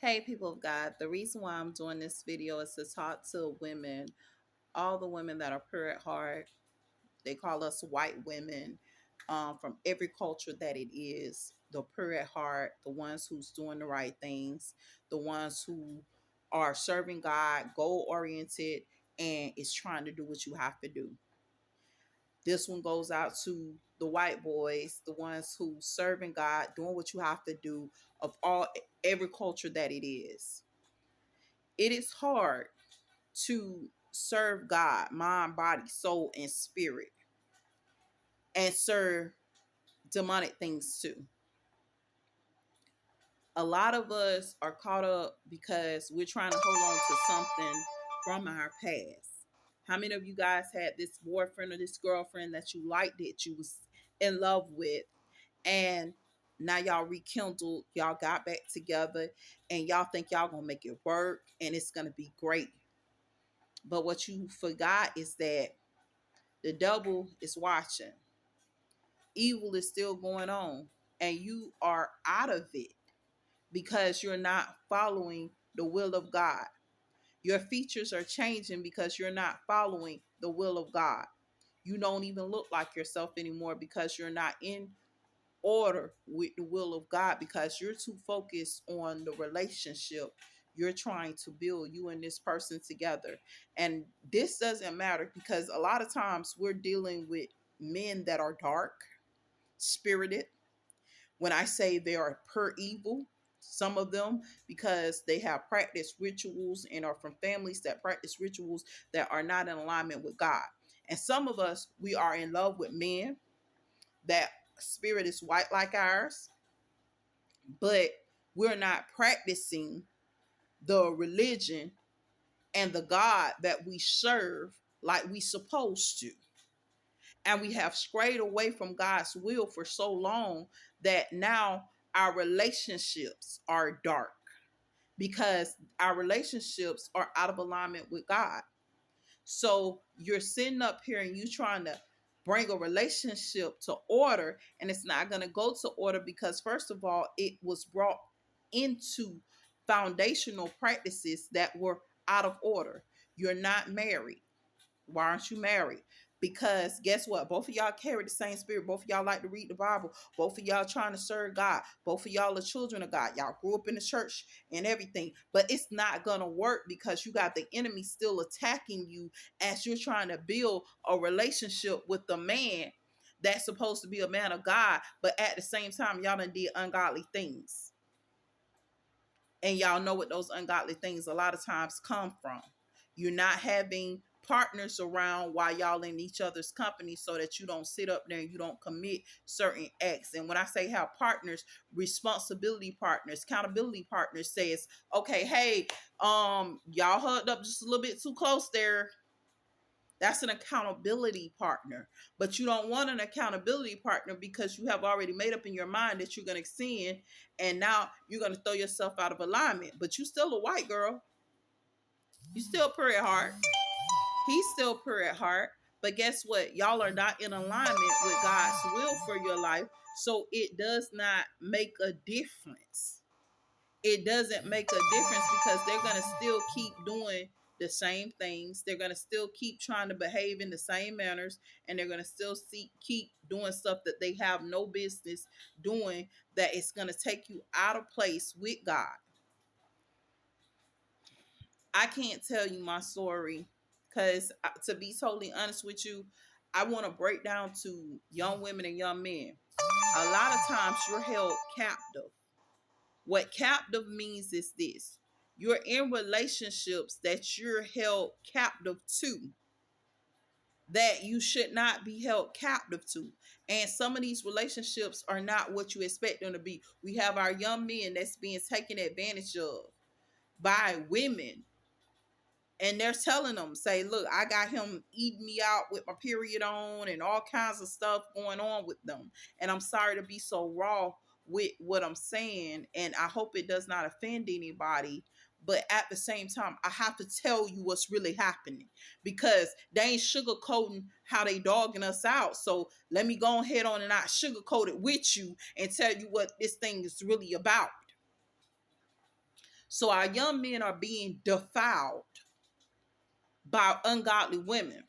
Hey, people of God, the reason why I'm doing this video is to talk to women, all the women that are pure at heart. They call us white women, from every culture that it is, the pure at heart, the ones who's doing the right things, the ones who are serving God, goal oriented, and is trying to do what you have to do. This one goes out to the white boys, the ones who serving God, doing what you have to do, of all every culture that it is. It is hard to serve God, mind, body, soul, and spirit, and serve demonic things too. A lot of us are caught up because we're trying to hold on to something from our past. How many of you guys had this boyfriend or this girlfriend that you liked, that you was in love with, and now y'all rekindled, y'all got back together, and y'all think y'all gonna make it work and it's gonna be great. But what you forgot is that the devil is watching. Evil is still going on, and you are out of it because you're not following the will of God. Your features are changing because you're not following the will of God. You don't even look like yourself anymore because you're not in order with the will of God, because you're too focused on the relationship you're trying to build, you and this person together. And this doesn't matter because a lot of times we're dealing with men that are dark spirited. When I say they are per evil, some of them, because they have practiced rituals and are from families that practice rituals that are not in alignment with God. And some of us, we are in love with men that spirit is white like ours, but we're not practicing the religion and the God that we serve like we supposed to. And we have strayed away from God's will for so long that now our relationships are dark because our relationships are out of alignment with God. So you're sitting up here and you trying to bring a relationship to order, and it's not going to go to order because, first of all, it was brought into foundational practices that were out of order. You're not married. Why aren't you married? Because guess what? Both of y'all carry the same spirit. Both of y'all like to read the Bible. Both of y'all trying to serve God. Both of y'all are children of God. Y'all grew up in the church and everything. But it's not going to work because you got the enemy still attacking you as you're trying to build a relationship with the man that's supposed to be a man of God. But at the same time, y'all done did ungodly things. And y'all know what those ungodly things a lot of times come from. You're not having partners around while y'all in each other's company so that you don't sit up there and you don't commit certain acts. And when I say have partners, responsibility partners, accountability partners, says, okay, hey, y'all hugged up just a little bit too close there. That's an accountability partner. But you don't want an accountability partner because you have already made up in your mind that you're going to sin, and now you're going to throw yourself out of alignment. But you still a white girl. You still pure at heart. He's still pure at heart. But guess what? Y'all are not in alignment with God's will for your life. So it does not make a difference. It doesn't make a difference because they're going to still keep doing the same things. They're going to still keep trying to behave in the same manners, and they're going to still keep doing stuff that they have no business doing, that is going to take you out of place with God. I can't tell you my story because, to be totally honest with you, I want to break down to young women and young men. A lot of times you're held captive. What captive means is this: you're in relationships that you're held captive to, that you should not be held captive to. And some of these relationships are not what you expect them to be. We have our young men that's being taken advantage of by women, and they're telling them, say, look, I got him eating me out with my period on and all kinds of stuff going on with them. And I'm sorry to be so raw with what I'm saying, and I hope it does not offend anybody. But at the same time, I have to tell you what's really happening because they ain't sugarcoating how they dogging us out. So let me go ahead on and not sugarcoat it with you and tell you what this thing is really about. So our young men are being defiled by ungodly women.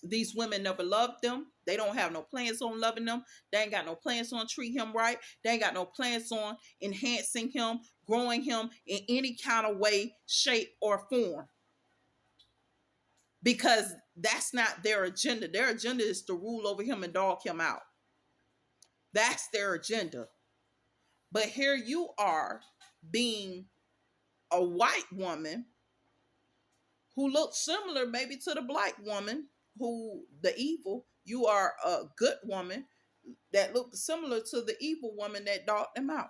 These women never loved them. They don't have no plans on loving them. They ain't got no plans on treating him right. They ain't got no plans on enhancing him, growing him in any kind of way, shape, or form. Because that's not their agenda. Their agenda is to rule over him and dog him out. That's their agenda. But here you are being a white woman who looks similar maybe to the black woman, who the evil. You are a good woman that looked similar to the evil woman that dogged him out.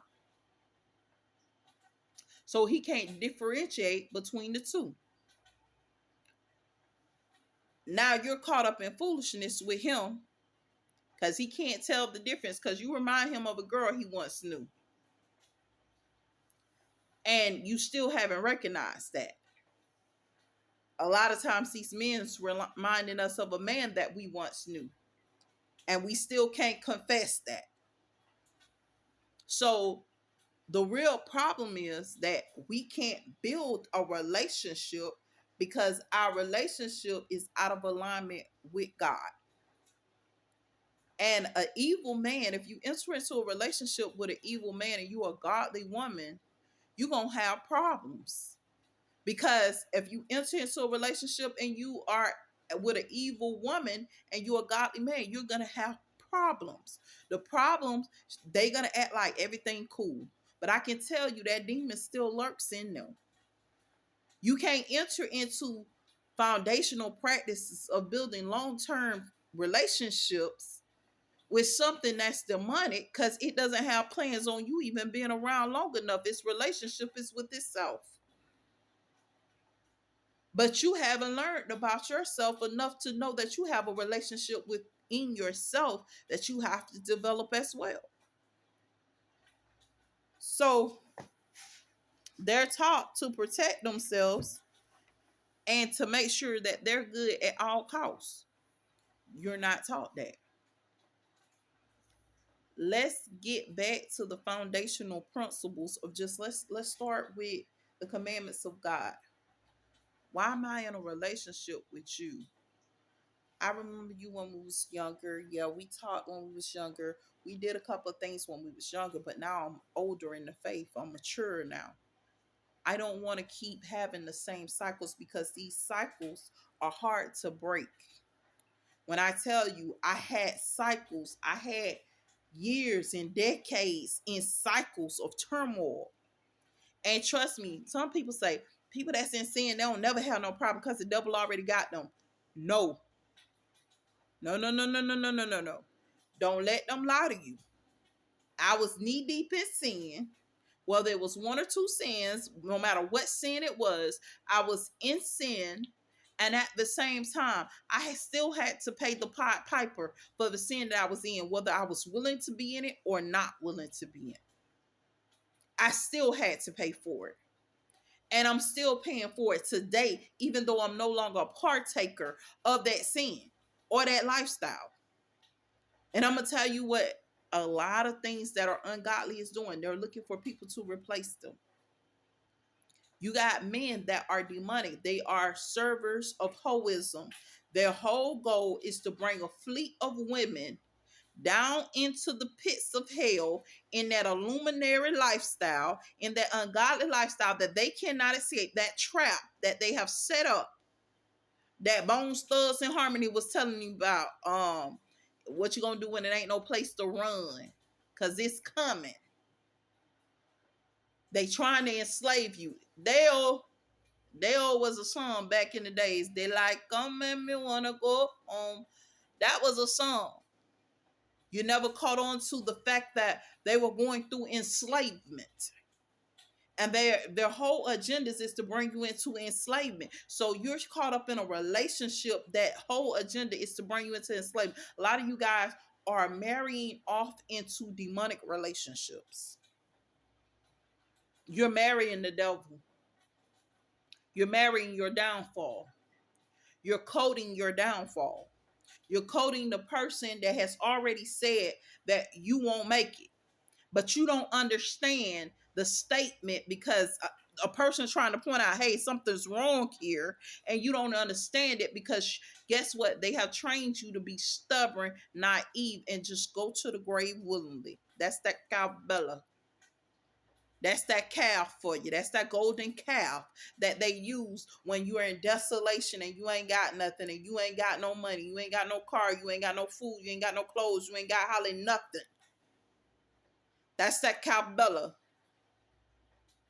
So he can't differentiate between the two. Now you're caught up in foolishness with him because he can't tell the difference, because you remind him of a girl he once knew. And you still haven't recognized that. A lot of times these men reminding us of a man that we once knew. And we still can't confess that. So the real problem is that we can't build a relationship because our relationship is out of alignment with God. And an evil man, if you enter into a relationship with an evil man and you're a godly woman, you're going to have problems. Because if you enter into a relationship and you are with an evil woman and you're a godly man, you're going to have problems. The problems, they're going to act like everything cool. But I can tell you that demon still lurks in them. You can't enter into foundational practices of building long-term relationships with something that's demonic, because it doesn't have plans on you even being around long enough. Its relationship is with itself. But you haven't learned about yourself enough to know that you have a relationship within yourself that you have to develop as well. So they're taught to protect themselves and to make sure that they're good at all costs. You're not taught that. Let's get back to the foundational principles of just let's start with the commandments of God. Why am I in a relationship with you? I remember you when we was younger. Yeah, we talked when we was younger. We did a couple of things when we was younger, but now I'm older in the faith. I'm mature now. I don't want to keep having the same cycles because these cycles are hard to break. When I tell you I had cycles, I had years and decades in cycles of turmoil. And trust me, some people say people that's in sin, they don't never have no problem because the devil already got them. No. No, no, no, no, no, no, no, no, no. Don't let them lie to you. I was knee deep in sin. Whether it was one or two sins, no matter what sin it was, I was in sin. And at the same time, I still had to pay the piper for the sin that I was in, whether I was willing to be in it or not willing to be in it. I still had to pay for it. And I'm still paying for it today, even though I'm no longer a partaker of that sin or that lifestyle. And I'm going to tell you what a lot of things that are ungodly is doing. They're looking for people to replace them. You got men that are demonic. They are servers of hoism. Their whole goal is to bring a fleet of women down into the pits of hell in that illuminary lifestyle, in that ungodly lifestyle that they cannot escape, that trap that they have set up, that Bones Thugs and Harmony was telling you about. What you gonna do when it ain't no place to run? Cause it's coming. They trying to enslave you. Dale was a song back in the days. They like, come make me wanna go home. That was a song. You never caught on to the fact that they were going through enslavement. And their whole agenda is to bring you into enslavement. So you're caught up in a relationship that whole agenda is to bring you into enslavement. A lot of you guys are marrying off into demonic relationships. You're marrying the devil. You're marrying your downfall. You're coding your downfall. You're coding the person that has already said that you won't make it. But you don't understand the statement because a person trying to point out, hey, something's wrong here, and you don't understand it because guess what? They have trained you to be stubborn, naive, and just go to the grave willingly. That's that Calbella. That's that calf for you. That's that golden calf that they use when you are in desolation and you ain't got nothing and you ain't got no money, you ain't got no car, you ain't got no food, you ain't got no clothes, you ain't got hardly nothing. That's that Calbella.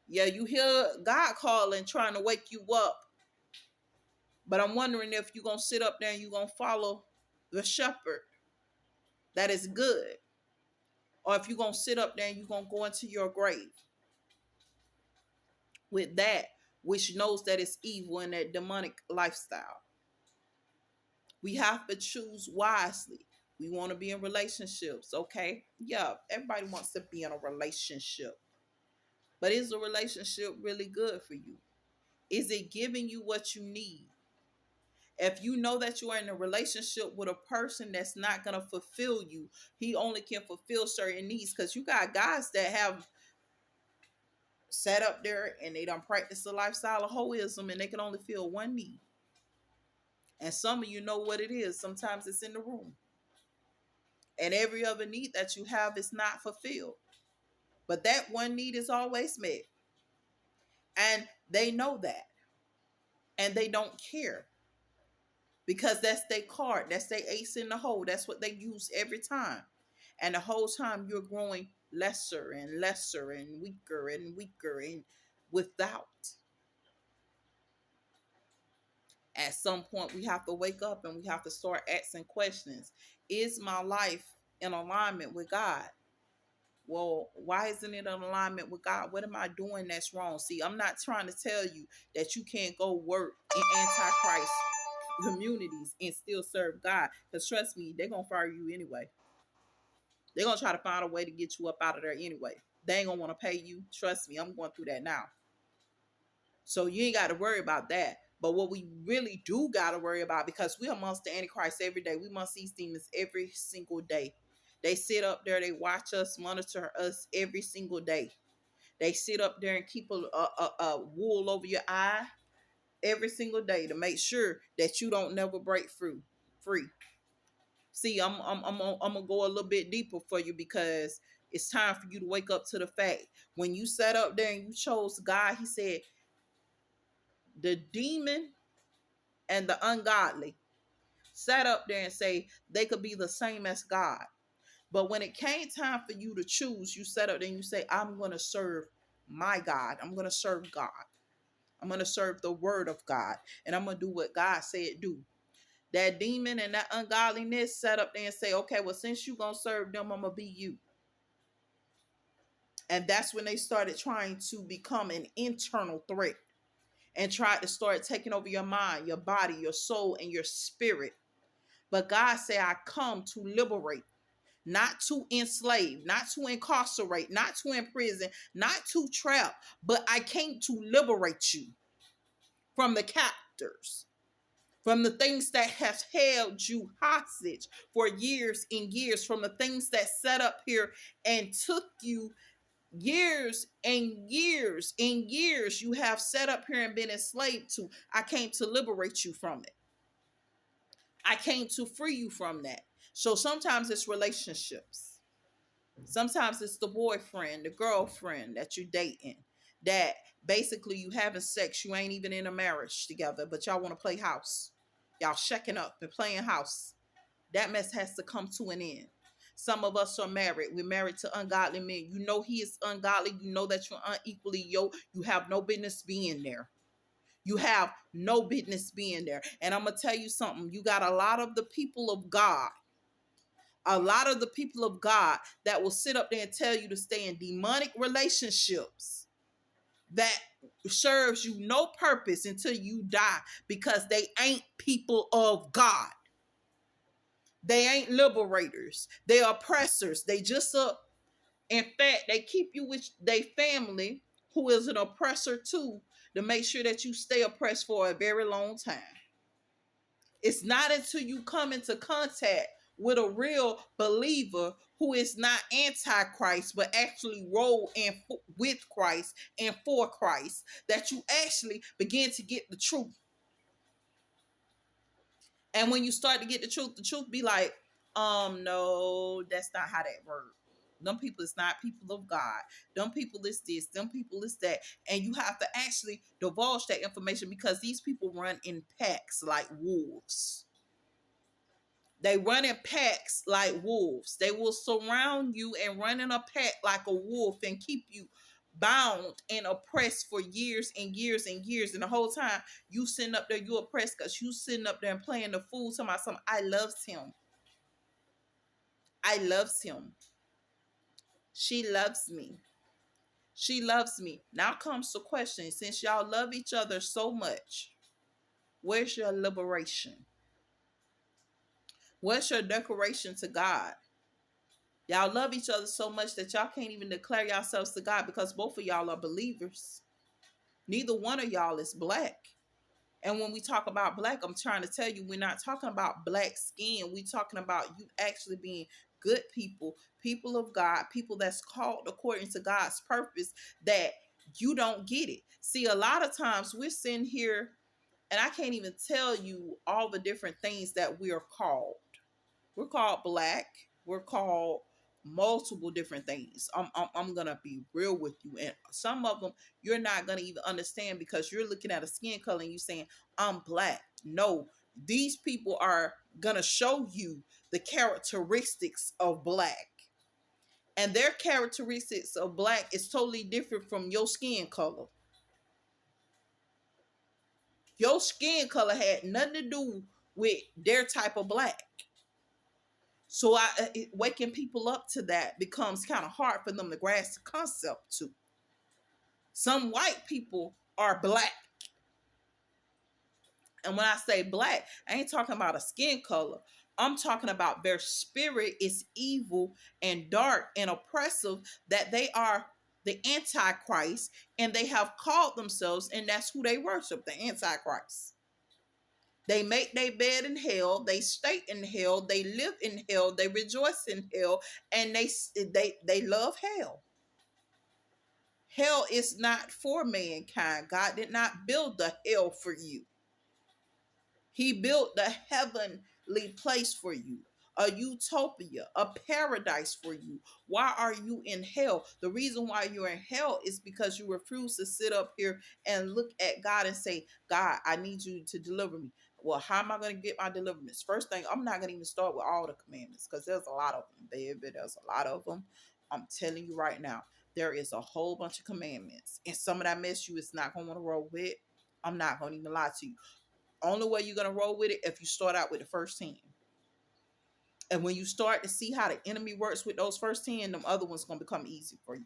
Yeah, you hear God calling, trying to wake you up. But I'm wondering if you're going to sit up there and you're going to follow the shepherd that is good. Or if you're going to sit up there and you're going to go into your grave with that which knows that it's evil and that demonic lifestyle. We have to choose wisely. We want to be in relationships, okay? Yeah, everybody wants to be in a relationship. But is a relationship really good for you? Is it giving you what you need? If you know that you are in a relationship with a person that's not going to fulfill you, he only can fulfill certain needs, because you got guys that have sat up there and they don't practice the lifestyle of hoism and they can only fill one need. And some of you know what it is. Sometimes it's in the room. And every other need that you have is not fulfilled. But that one need is always met. And they know that. And they don't care. Because that's their card. That's their ace in the hole. That's what they use every time. And the whole time you're growing lesser and lesser and weaker and without. At some point, we have to wake up and we have to start asking questions. Is my life in alignment with God? Well, why isn't it in alignment with God? What am I doing that's wrong? See, I'm not trying to tell you that you can't go work in Antichrist communities and still serve God. Because trust me, they're going to fire you anyway. They're going to try to find a way to get you up out of there anyway. They ain't going to want to pay you. Trust me, I'm going through that now. So you ain't got to worry about that. But what we really do got to worry about, because we're amongst the Antichrist every day. We must see demons every single day. They sit up there, they watch us, monitor us every single day. They sit up there and keep a wool over your eye every single day to make sure that you don't never break free. See, I'm gonna go a little bit deeper for you, because it's time for you to wake up to the fact. When you sat up there and you chose God, he said the demon and the ungodly sat up there and say they could be the same as God. But when it came time for you to choose, you sat up there and you say, I'm going to serve my God. I'm going to serve God. I'm going to serve the word of God. And I'm going to do what God said do. That demon and that ungodliness sat up there and say, okay, well, since you're going to serve them, I'm going to be you. And that's when they started trying to become an internal threat and tried to start taking over your mind, your body, your soul, and your spirit. But God said, I come to liberate, not to enslave, not to incarcerate, not to imprison, not to trap, but I came to liberate you from the captors, from the things that have held you hostage for years and years, from the things that set up here and took you years and years and years you have set up here and been enslaved to. I came to liberate you from it. I came to free you from that. So sometimes it's relationships. Sometimes it's the boyfriend, the girlfriend that you're dating, that basically you having sex, you ain't even in a marriage together, but y'all want to play house. Y'all checking up and playing house. That mess has to come to an end. Some of us are married. We're married to ungodly men. You know he is ungodly. You know that you're unequally yoked. You have no business being there. You have no business being there. And I'm going to tell you something. You got a lot of the people of God, that will sit up there and tell you to stay in demonic relationships that serves you no purpose until you die, because they ain't people of God. They ain't liberators. They are oppressors. They just in fact, they keep you with their family, who is an oppressor too, to make sure that you stay oppressed for a very long time. It's not until you come into contact with a real believer who is not anti-Christ, but actually roll in with Christ and for Christ, that you actually begin to get the truth. And when you start to get the truth be like, no, that's not how that works. Them people is not people of God. Them people is this, them people is that. And you have to actually divulge that information because these people run in packs like wolves. They run in packs like wolves. They will surround you and run in a pack like a wolf and keep you bound and oppressed for years and years and years. And the whole time you sitting up there, you oppressed because you sitting up there and playing the fool talking about something. I loves him. I loves him. She loves me. She loves me. Now comes the question. Since y'all love each other so much, where's your liberation? What's your declaration to God? Y'all love each other so much that y'all can't even declare yourselves to God because both of y'all are believers. Neither one of y'all is black. And when we talk about black, I'm trying to tell you, we're not talking about black skin. We're talking about you actually being good people, people of God, people that's called according to God's purpose, that you don't get it. See, a lot of times we're sitting here and I can't even tell you all the different things that we are called. We're called black. We're called multiple different things. I'm gonna be real with you, and some of them you're not gonna even understand because you're looking at a skin color and you saying I'm black. No, these people are gonna show you the characteristics of black, and their characteristics of black is totally different from your skin color. Your skin color had nothing to do with their type of black. So waking people up to that becomes kind of hard for them to grasp the concept to. Some white people are black. And when I say black, I ain't talking about a skin color. I'm talking about their spirit is evil and dark and oppressive, that they are the Antichrist and they have called themselves, and that's who they worship, the Antichrist. They make their bed in hell. They stay in hell. They live in hell. They rejoice in hell, and they love hell. Hell is not for mankind. God did not build the hell for you. He built the heavenly place for you, a utopia, a paradise for you. Why are you in hell? The reason why you're in hell is because you refuse to sit up here and look at God and say, God, I need you to deliver me. Well, how am I going to get my deliverance? First thing, I'm not going to even start with all the commandments because there's a lot of them, baby. There's a lot of them. I'm telling you right now, there is a whole bunch of commandments. And some of that mess you is not going to want to roll with. I'm not going to even lie to you. Only way you're going to roll with it if you start out with the first 10. And when you start to see how the enemy works with those first 10, them other ones going to become easy for you.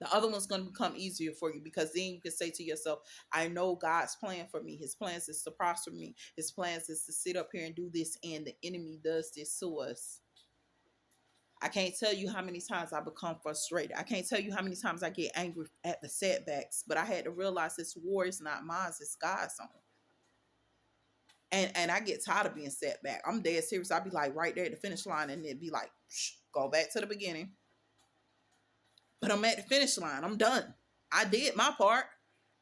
The other one's going to become easier for you because then you can say to yourself, I know God's plan for me. His plans is to prosper me. His plans is to sit up here and do this, and the enemy does this to us. I can't tell you how many times I become frustrated. I can't tell you how many times I get angry at the setbacks, but I had to realize this war is not mine, it's God's own. And I get tired of being set back. I'm dead serious. I'll be like right there at the finish line and it'd be like, go back to the beginning. But I'm at the finish line. I'm done. I did my part.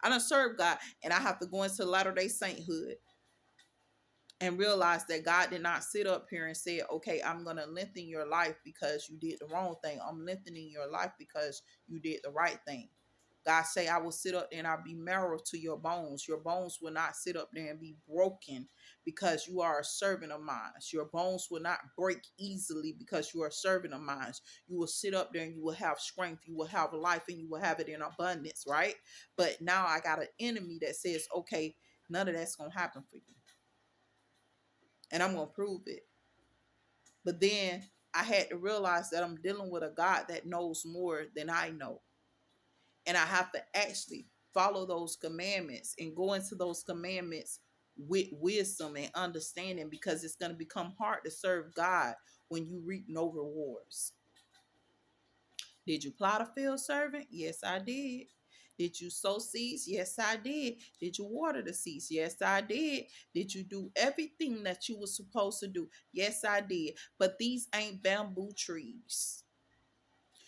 I done served God. And I have to go into Latter-day Sainthood and realize that God did not sit up here and say, okay, I'm going to lengthen your life because you did the wrong thing. I'm lengthening your life because you did the right thing. God say, I will sit up there and I'll be marrow to your bones. Your bones will not sit up there and be broken because you are a servant of mine. Your bones will not break easily because you are a servant of mine. You will sit up there and you will have strength. You will have life and you will have it in abundance, right? But now I got an enemy that says, okay, none of that's going to happen for you. And I'm going to prove it. But then I had to realize that I'm dealing with a God that knows more than I know. And I have to actually follow those commandments and go into those commandments with wisdom and understanding, because it's going to become hard to serve God when you reap no rewards. Did you plot a field servant? Yes, I did. Did you sow seeds? Yes, I did. Did you water the seeds? Yes, I did. Did you do everything that you were supposed to do? Yes, I did. But these ain't bamboo trees.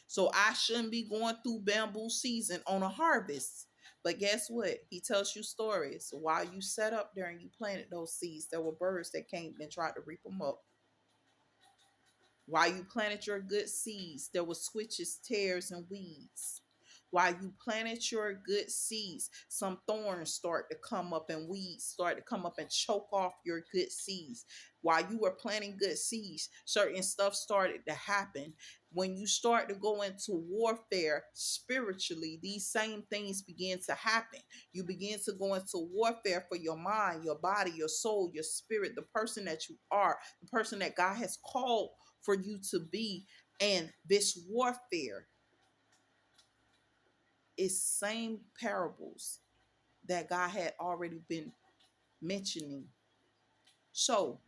So I shouldn't be going through bamboo season on a harvest. But guess what? He tells you stories. While you set up there and you planted those seeds, there were birds that came and tried to reap them up. While you planted your good seeds, there were switches, tares, and weeds. While you planted your good seeds, some thorns start to come up and weeds start to come up and choke off your good seeds. While you were planting good seeds, certain stuff started to happen. When you start to go into warfare spiritually, these same things begin to happen. You begin to go into warfare for your mind, your body, your soul, your spirit, the person that you are, the person that God has called for you to be. And this warfare is same parables that God had already been mentioning. So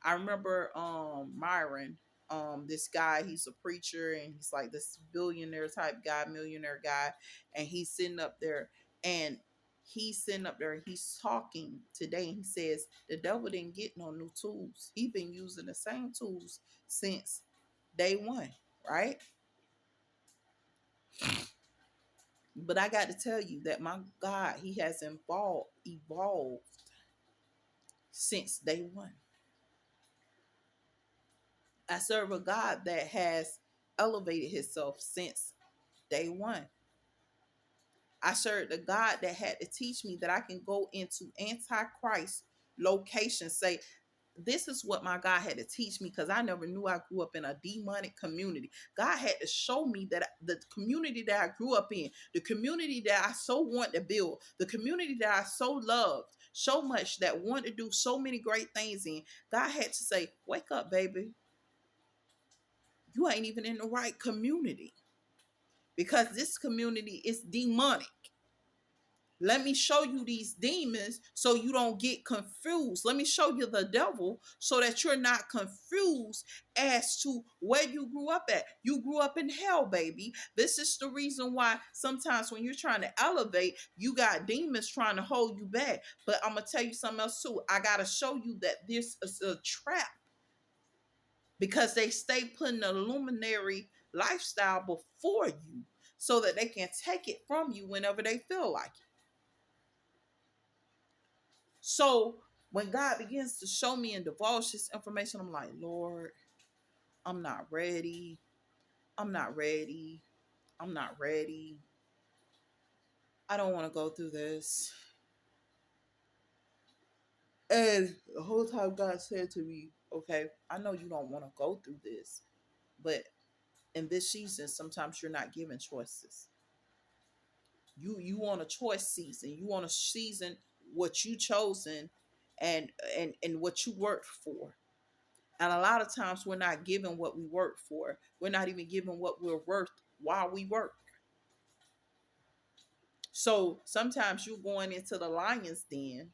I remember Myron, this guy, he's a preacher and he's like this billionaire type guy, millionaire guy, and he's sitting up there and he's talking today and he says the devil didn't get no new tools. He's been using the same tools since day one, right? But I got to tell you that my God, he has evolved since day one. I serve a God that has elevated himself since day one. I serve a God that had to teach me that I can go into antichrist locations, say, this is what my God had to teach me because I never knew I grew up in a demonic community. God had to show me that the community that I grew up in, the community that I so want to build, the community that I so loved so much that want to do so many great things in, God had to say, wake up, baby. You ain't even in the right community because this community is demonic. Let me show you these demons so you don't get confused. Let me show you the devil so that you're not confused as to where you grew up at. You grew up in hell, baby. This is the reason why sometimes when you're trying to elevate, you got demons trying to hold you back. But I'm going to tell you something else too. I got to show you that this is a trap because they stay putting a luminary lifestyle before you so that they can take it from you whenever they feel like it. So when God begins to show me and divulge this information, I'm like, Lord, I'm not ready. I'm not ready. I'm not ready. I don't want to go through this. And the whole time God said to me, okay, I know you don't want to go through this, but in this season, sometimes you're not given choices. You want a choice season. You want a season what you chosen and what you worked for. And a lot of times we're not given what we work for. We're not even given what we're worth while we work. So sometimes you're going into the lion's den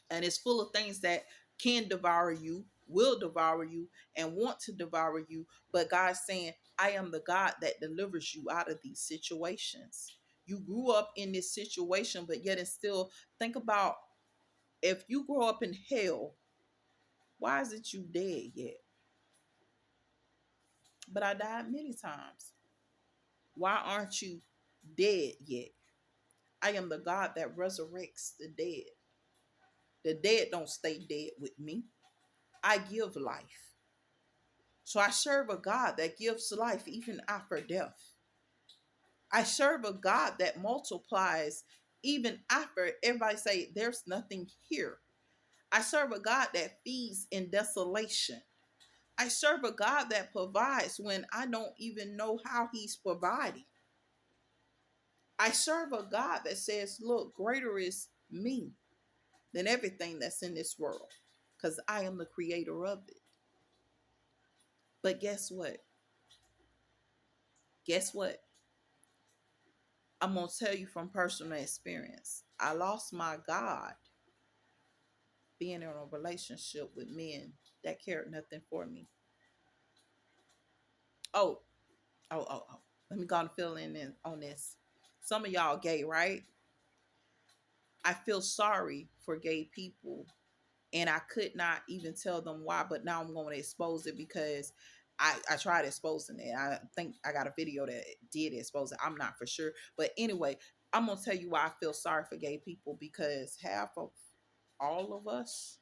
and it's full of things that can devour you, will devour you, and want to devour you. But God's saying, I am the God that delivers you out of these situations. You grew up in this situation, but yet and still think about if you grow up in hell, why isn't you dead yet? But I died many times. Why aren't you dead yet? I am the God that resurrects the dead. The dead don't stay dead with me. I give life. So I serve a God that gives life even after death. I serve a God that multiplies even after everybody say there's nothing here. I serve a God that feeds in desolation. I serve a God that provides when I don't even know how he's providing. I serve a God that says, look, greater is me than everything that's in this world because I am the creator of it. But guess what? Guess what? I'm going to tell you from personal experience. I lost my God being in a relationship with men that cared nothing for me. Oh. Let me go and fill in on this. Some of y'all gay, right? I feel sorry for gay people, and I could not even tell them why, but now I'm going to expose it because I tried exposing it. I think I got a video that did expose it. I'm not for sure. But anyway, I'm going to tell you why I feel sorry for gay people, because half of all of us,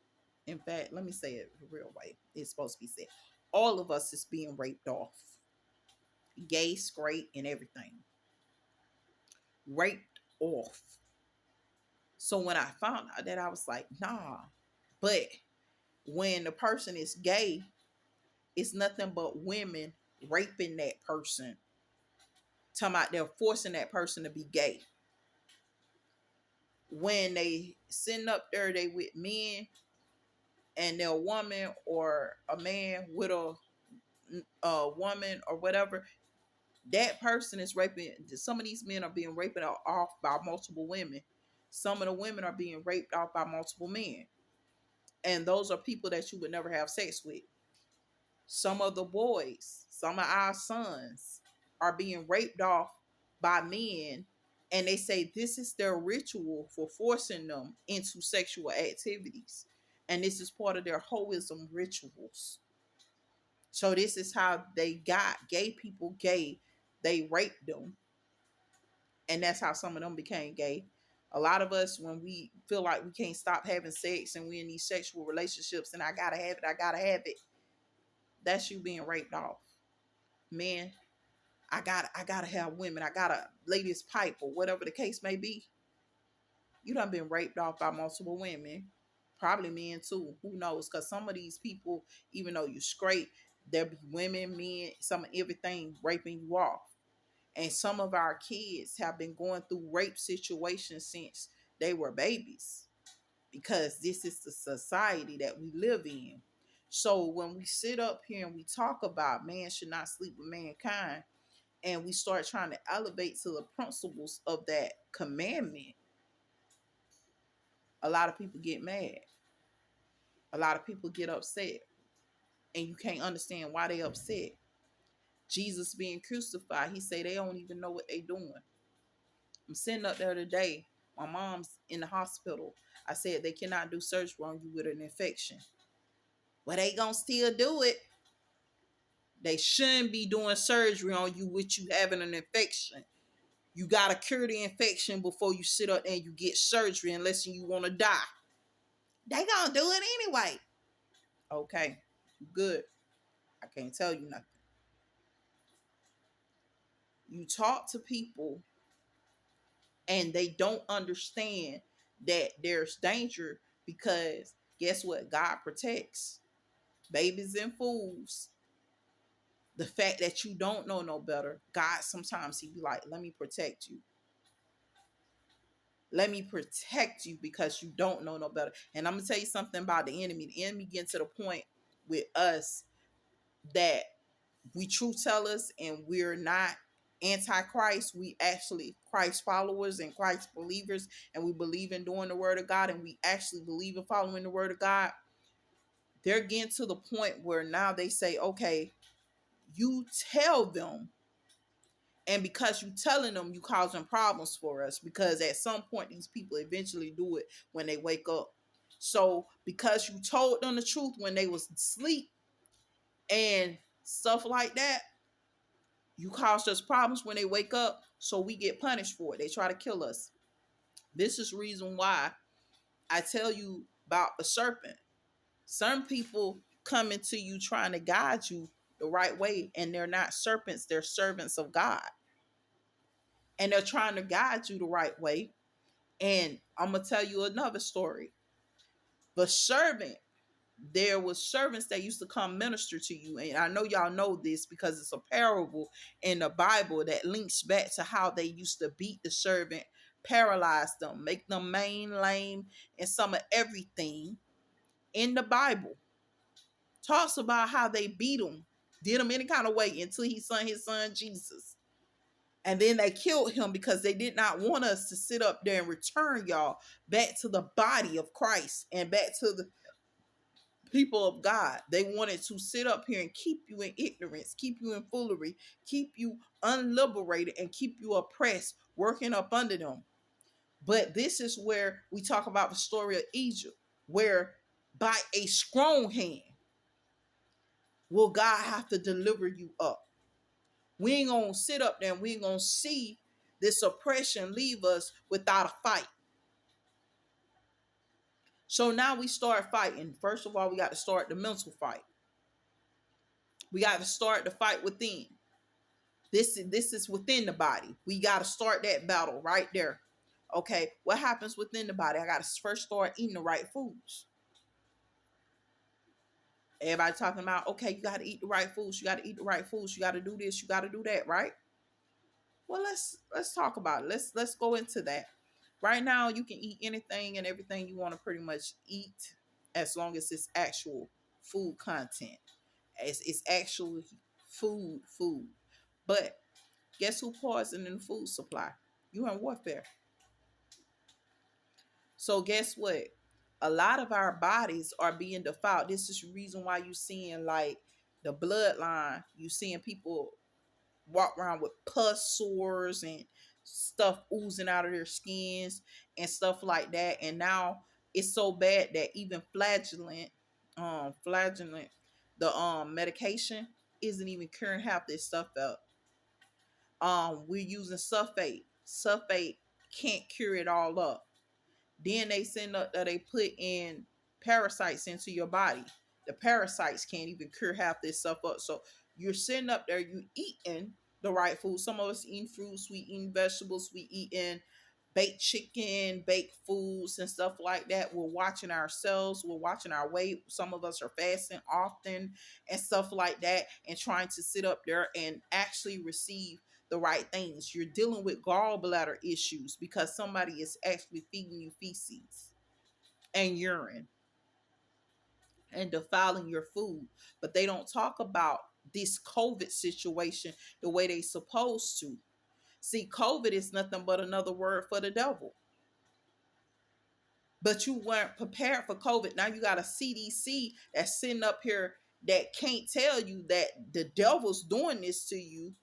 in fact, let me say it the real way it's supposed to be said. All of us is being raped off. Gay, straight, and everything. Raped off. So when I found out that, I was like, nah. But when the person is gay, it's nothing but women raping that person. Talking about they're forcing that person to be gay. When they sitting up there, they with men, and they're a woman or a man with a woman or whatever, that person is raping. Some of these men are being raped off by multiple women. Some of the women are being raped off by multiple men. And those are people that you would never have sex with. Some of the boys, some of our sons are being raped off by men, and they say this is their ritual for forcing them into sexual activities. And this is part of their hoism rituals. So this is how they got gay people gay. They raped them. And that's how some of them became gay. A lot of us, when we feel like we can't stop having sex and we're in these sexual relationships and I gotta have it, that's you being raped off. Man, I gotta have women. I gotta lay this pipe, or whatever the case may be. You done been raped off by multiple women. Probably men too. Who knows? Because some of these people, even though you're straight, there be women, men, some of everything raping you off. And some of our kids have been going through rape situations since they were babies, because this is the society that we live in. So when we sit up here and we talk about man should not sleep with mankind, and we start trying to elevate to the principles of that commandment, a lot of people get mad. A lot of people get upset, and you can't understand why they upset. Jesus being crucified, he say they don't even know what they doing. I'm sitting up there today. My mom's in the hospital. I said they cannot do surgery on you with an infection. Well, they gonna still do it. They shouldn't be doing surgery on you with you having an infection. You gotta cure the infection before you sit up and you get surgery, unless you want to die. They gonna do it anyway. Okay, good. I can't tell you nothing. You talk to people and they don't understand that there's danger, because guess what? God protects babies and fools. The fact that you don't know no better, God sometimes he be like, let me protect you. Let me protect you because you don't know no better. And I'm going to tell you something about the enemy. The enemy gets to the point with us that we truth tellers and we're not antichrist. We actually Christ followers and Christ believers, and we believe in doing the word of God, and we actually believe in following the word of God. They're getting to the point where now they say, okay, you tell them, and because you telling them, you causing problems for us, because at some point these people eventually do it when they wake up. So because you told them the truth when they was asleep and stuff like that, you caused us problems when they wake up, so we get punished for it. They try to kill us. This is reason why I tell you about a serpent. Some people come into you trying to guide you the right way, and they're not serpents, they're servants of God. And they're trying to guide you the right way. And I'm going to tell you another story. The servant, there was servants that used to come minister to you. And I know y'all know this because it's a parable in the Bible that links back to how they used to beat the servant, paralyze them, make them lame, and some of everything in the Bible. Talks about how they beat him, did him any kind of way until he sent his son Jesus. And then they killed him because they did not want us to sit up there and return y'all back to the body of Christ and back to the people of God. They wanted to sit up here and keep you in ignorance, keep you in foolery, keep you unliberated, and keep you oppressed, working up under them. But this is where we talk about the story of Egypt, where by a strong hand will God have to deliver you up. We ain't gonna sit up there and we ain't gonna see this oppression leave us without a fight. So now we start fighting. First of all, we got to start the mental fight. We got to start the fight within. This is within the body. We got to start that battle right there. Okay, what happens within the body? I got to first start eating the right foods. Everybody talking about, okay, you got to eat the right foods. You got to eat the right foods. You got to do this. You got to do that, right? Well, let's talk about it. Let's go into that. Right now, you can eat anything and everything you want to pretty much eat, as long as it's actual food content. It's actually food. But guess who poisoning the food supply? You in warfare. So guess what? A lot of our bodies are being defiled. This is the reason why you seeing like the bloodline. You seeing people walk around with pus sores and stuff oozing out of their skins and stuff like that. And now it's so bad that even flagellant, the medication isn't even curing half this stuff up. We're using sulfate. Sulfate can't cure it all up. Then they send up that they put in parasites into your body. The parasites can't even cure half this stuff up. So you're sitting up there, you eating the right food. Some of us eating fruits, we eating vegetables, we eating baked chicken, baked foods and stuff like that. We're watching ourselves, we're watching our weight. Some of us are fasting often and stuff like that, and trying to sit up there and actually receive the right things. You're dealing with gallbladder issues because somebody is actually feeding you feces and urine and defiling your food. But they don't talk about this COVID situation the way they supposed to. See, COVID is nothing but another word for the devil. But you weren't prepared for COVID. Now you got a CDC that's sitting up here that can't tell you that the devil's doing this to you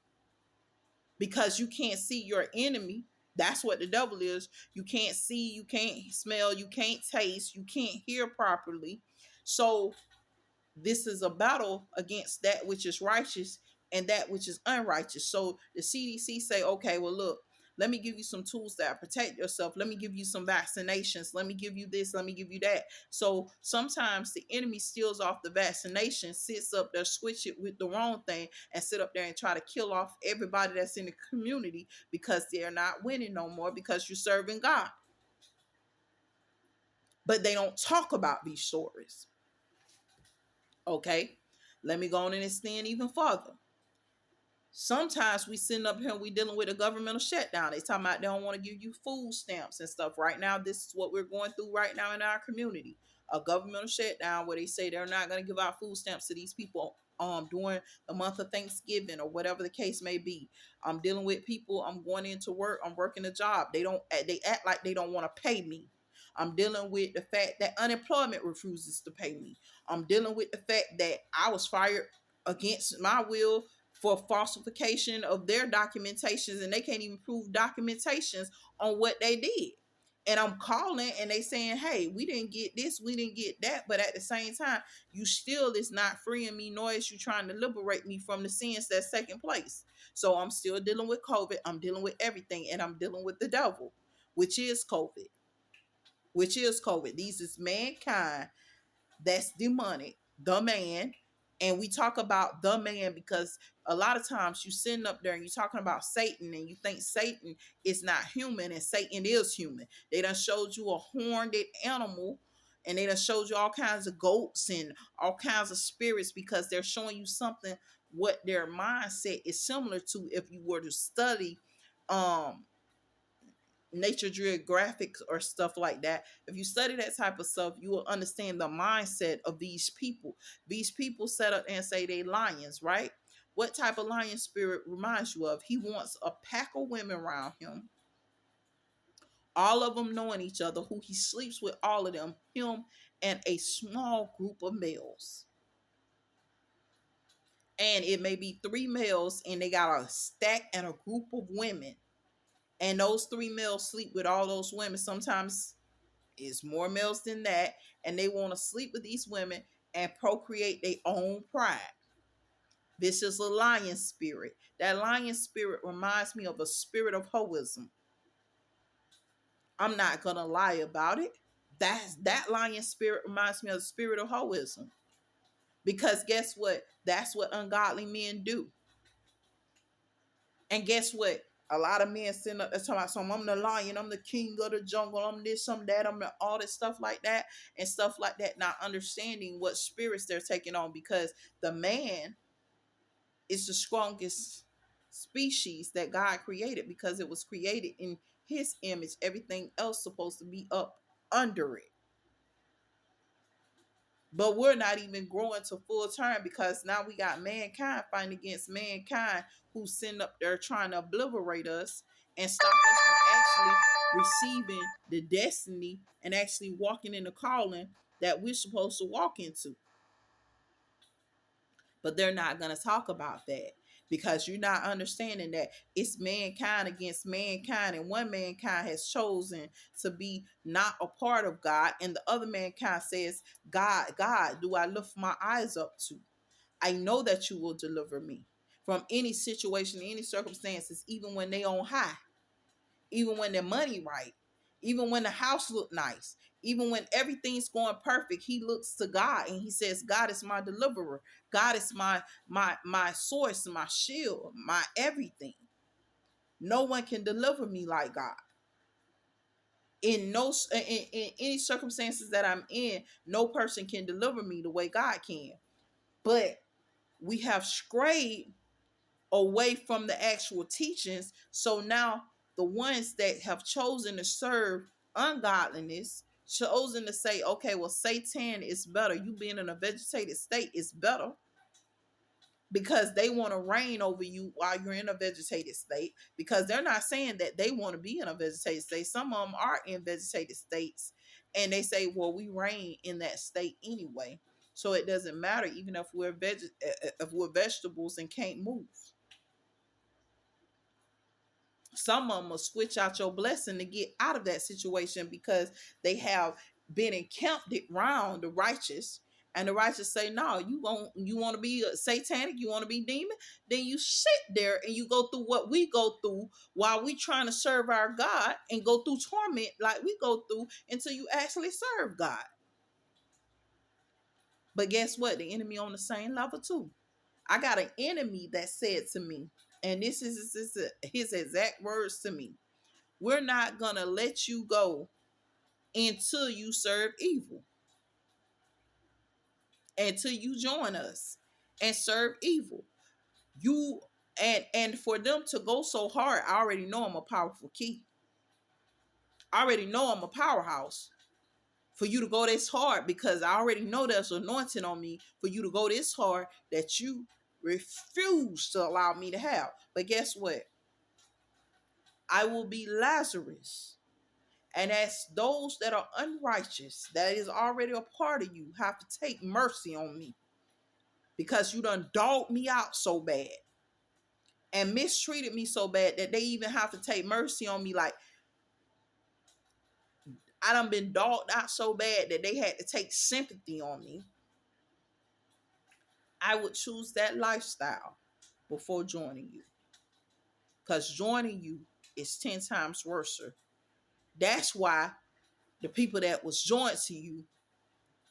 because you can't see your enemy. That's what the devil is. You can't see, you can't smell, you can't taste, you can't hear properly. So this is a battle against that which is righteous and that which is unrighteous. So the CDC say, okay, well, look, let me give you some tools that protect yourself. Let me give you some vaccinations. Let me give you this. Let me give you that. So sometimes the enemy steals off the vaccination, sits up there, switch it with the wrong thing, and sit up there and try to kill off everybody that's in the community because they're not winning no more because you're serving God. But they don't talk about these stories. Okay, let me go on and extend even further. Sometimes we sitting up here and we dealing with a governmental shutdown. They talking about they don't want to give you food stamps and stuff. Right now, this is what we're going through right now in our community. A governmental shutdown where they say they're not going to give out food stamps to these people during the month of Thanksgiving or whatever the case may be. I'm dealing with people. I'm going into work. I'm working a job. They act like they don't want to pay me. I'm dealing with the fact that unemployment refuses to pay me. I'm dealing with the fact that I was fired against my will for falsification of their documentations, and they can't even prove documentations on what they did. And I'm calling and they saying, hey, we didn't get this, we didn't get that. But at the same time, you still is not freeing me, nor is you trying to liberate me from the sins that's taking place. So I'm still dealing with COVID. I'm dealing with everything, and I'm dealing with the devil, which is COVID. Which is COVID. These is mankind that's demonic, the man. And we talk about the man because a lot of times you sitting up there and you're talking about Satan and you think Satan is not human and Satan is human. They done showed you a horned animal and they done showed you all kinds of goats and all kinds of spirits because they're showing you something what their mindset is similar to if you were to study Nature Geographic or stuff like that. If you study that type of stuff, you will understand the mindset of these people. These people set up and say they lions, right? What type of lion spirit reminds you of? He wants a pack of women around him, All of them knowing each other, who he sleeps with all of them, him and a small group of males. And it may be three males and they got a stack and a group of women. And those three males sleep with all those women. Sometimes it's more males than that. And they want to sleep with these women and procreate their own pride. This is a lion spirit. That lion spirit reminds me of a spirit of hoism. I'm not gonna lie about it. That lion spirit reminds me of the spirit of hoism. Because guess what? That's what ungodly men do. And guess what? A lot of men sitting up there talking about I'm the lion, I'm the king of the jungle, I'm this, I'm that, I'm all this stuff like that, and stuff like that, not understanding what spirits they're taking on, because the man is the strongest species that God created, because it was created in his image. Everything else supposed to be up under it. But we're not even growing to full term, because now we got mankind fighting against mankind, who's sitting up there trying to obliterate us and stop us from actually receiving the destiny and actually walking in the calling that we're supposed to walk into. But they're not going to talk about that, because you're not understanding that it's mankind against mankind, and one mankind has chosen to be not a part of God, and the other mankind says, God, do I lift my eyes up to? I know that you will deliver me from any situation, any circumstances, even when they on high, even when their money right, even when the house look nice, even when everything's going perfect. He looks to God and he says, God is my deliverer. God is my source, my shield, my everything. No one can deliver me like God. In any circumstances that I'm in, no person can deliver me the way God can. But we have strayed away from the actual teachings. So now the ones that have chosen to serve ungodliness, chosen to say, okay, well, Satan is better. You being in a vegetated state is better, because they want to reign over you while you're in a vegetated state, because they're not saying that they want to be in a vegetated state. Some of them are in vegetated states, and they say, well, we reign in that state anyway. So it doesn't matter, even if if we're vegetables and can't move. Some of them will switch out your blessing to get out of that situation, because they have been encamped around the righteous, and the righteous say, no, you want to be satanic, you want to be demon, then you sit there and you go through what we go through while we trying to serve our God, and go through torment like we go through until you actually serve God. But guess what? The enemy on the same level too. I got an enemy that said to me, and this is his exact words to me: we're not going to let you go until you serve evil, until you join us and serve evil. You and for them to go so hard, I already know I'm a powerful key. I already know I'm a powerhouse. For you to go this hard, because I already know there's anointing on me for you to go this hard that you refuse to allow me to have. But guess what? I will be Lazarus. And as those that are unrighteous, that is already a part of you, have to take mercy on me, because you done dogged me out so bad and mistreated me so bad that they even have to take mercy on me. Like, I done been dogged out so bad that they had to take sympathy on me. I would choose that lifestyle before joining you, because joining you is 10 times worse. That's why the people that was joined to you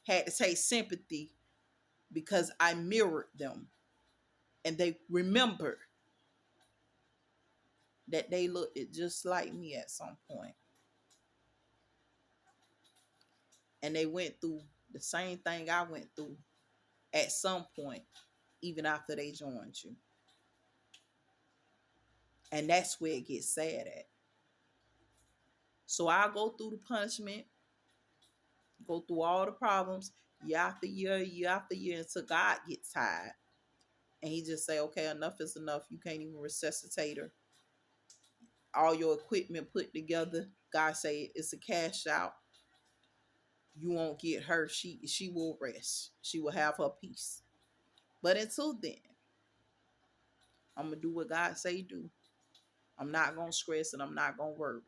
had to take sympathy, because I mirrored them, and they remembered that they looked just like me at some point, and they went through the same thing I went through at some point, even after they joined you. And that's where it gets sad at. So I'll go through the punishment, go through all the problems, year after year, until God gets tired, and he just say, okay, enough is enough. You can't even resuscitate her. all your equipment put together. God say it's a cash out. You won't get her. She will rest. She will have her peace. But until then, I'm gonna do what God say do. I'm not gonna stress and I'm not gonna worry.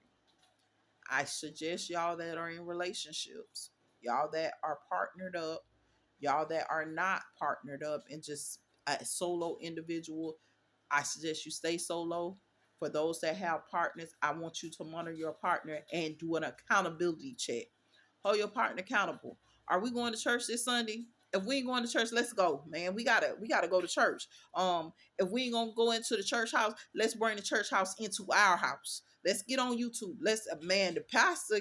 I suggest y'all that are in relationships, y'all that are partnered up, y'all that are not partnered up and just a solo individual, I suggest you stay solo. For those that have partners, I want you to monitor your partner and do an accountability check. Hold your partner accountable. Are we going to church this Sunday? If we ain't going to church, let's go, man. We gotta go to church. If we ain't gonna go into the church house, let's bring the church house into our house. Let's get on YouTube. Let's man, the pastor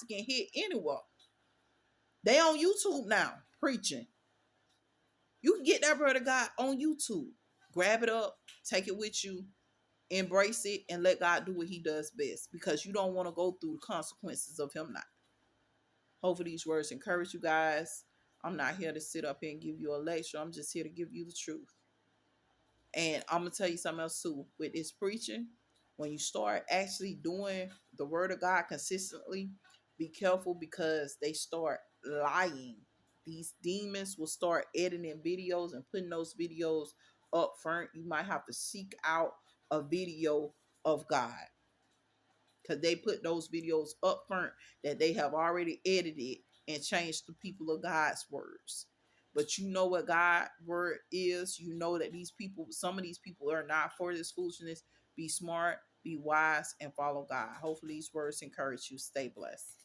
can hit anywhere. They on YouTube now preaching. You can get that word of God on YouTube. Grab it up, take it with you, embrace it, and let God do what he does best, because you don't want to go through the consequences of him not. Hopefully these words encourage you guys. I'm not here to sit up here and give you a lecture. I'm just here to give you the truth. And I'm going to tell you something else too. With this preaching, when you start actually doing the word of God consistently, be careful, because they start lying. These demons will start editing videos and putting those videos up front. You might have to seek out a video of God, because they put those videos up front that they have already edited and changed the people of God's words. But you know what God word is. You know that these people, some of these people are not for this foolishness. Be smart, be wise, and follow God. Hopefully these words encourage you. Stay blessed.